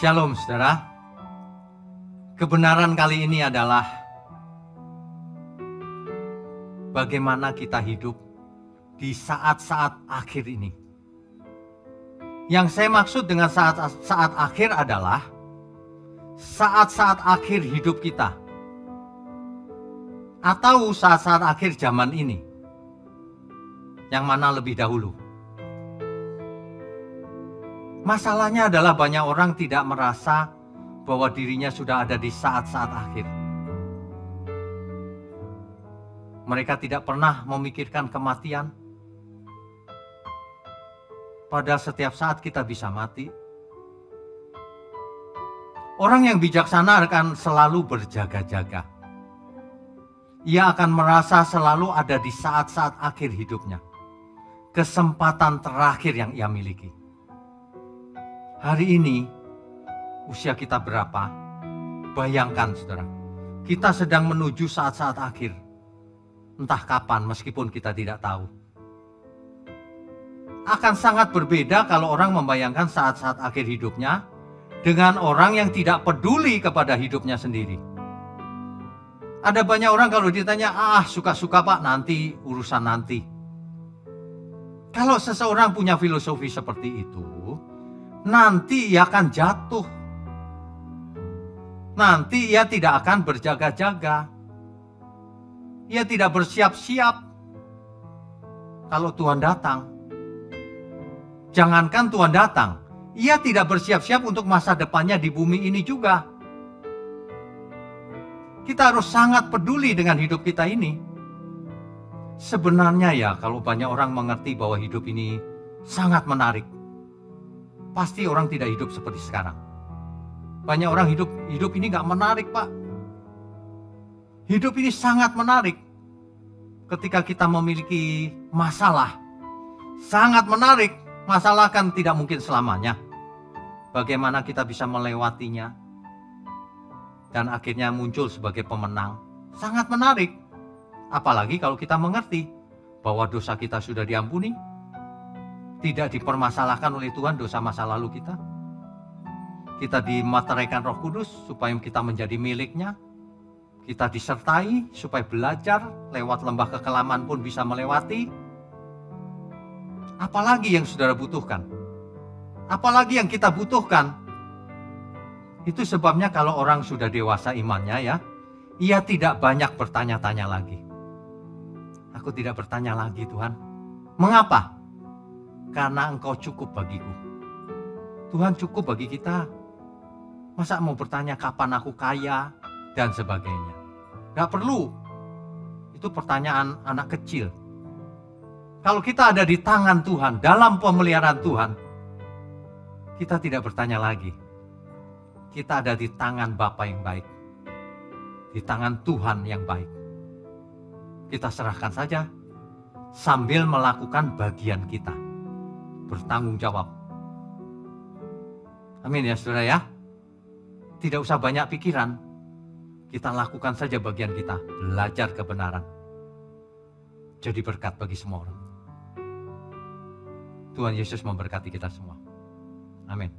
Shalom saudara. Kebenaran kali ini adalah bagaimana kita hidup di saat-saat akhir ini. Yang saya maksud dengan saat-saat akhir adalah saat-saat akhir hidup kita. Atau saat-saat akhir zaman ini. Yang mana lebih dahulu. Masalahnya adalah banyak orang tidak merasa bahwa dirinya sudah ada di saat-saat akhir. Mereka tidak pernah memikirkan kematian. Padahal setiap saat kita bisa mati. Orang yang bijaksana akan selalu berjaga-jaga. Ia akan merasa selalu ada di saat-saat akhir hidupnya. Kesempatan terakhir yang ia miliki. Hari ini, usia kita berapa? Bayangkan saudara, kita sedang menuju saat-saat akhir. Entah kapan, meskipun kita tidak tahu. Akan sangat berbeda kalau orang membayangkan saat-saat akhir hidupnya dengan orang yang tidak peduli kepada hidupnya sendiri. Ada banyak orang kalau ditanya, suka-suka pak, nanti, urusan nanti. Kalau seseorang punya filosofi seperti itu, nanti ia akan jatuh. Nanti ia tidak akan berjaga-jaga. Ia tidak bersiap-siap. Kalau Tuhan datang. Jangankan Tuhan datang. Ia tidak bersiap-siap untuk masa depannya di bumi ini juga. Kita harus sangat peduli dengan hidup kita ini. Sebenarnya ya, kalau banyak orang mengerti bahwa hidup ini sangat menarik. Pasti orang tidak hidup seperti sekarang. Banyak orang hidup ini gak menarik pak. Hidup ini sangat menarik. Ketika kita memiliki masalah. Sangat menarik. Masalah kan tidak mungkin selamanya. Bagaimana kita bisa melewatinya. Dan akhirnya muncul sebagai pemenang. Sangat menarik. Apalagi kalau kita mengerti bahwa dosa kita sudah diampuni. Tidak dipermasalahkan oleh Tuhan dosa masa lalu kita. Kita dimateraikan Roh Kudus supaya kita menjadi miliknya. Kita disertai supaya belajar lewat lembah kekelaman pun bisa melewati. Apalagi yang saudara butuhkan? Apalagi yang kita butuhkan? Itu sebabnya kalau orang sudah dewasa imannya ya, ia tidak banyak bertanya-tanya lagi. Aku tidak bertanya lagi Tuhan. Mengapa? Karena Engkau cukup bagiku. Tuhan cukup bagi kita. Masa mau bertanya kapan aku kaya dan sebagainya. Gak perlu. Itu pertanyaan anak kecil. Kalau kita ada di tangan Tuhan, dalam pemeliharaan Tuhan, kita tidak bertanya lagi. Kita ada di tangan Bapa yang baik. Di tangan Tuhan yang baik. Kita serahkan saja sambil melakukan bagian kita. Bertanggung jawab. Amin ya saudara ya. Tidak usah banyak pikiran. Kita lakukan saja bagian kita. Belajar kebenaran. Jadi berkat bagi semua orang. Tuhan Yesus memberkati kita semua. Amin.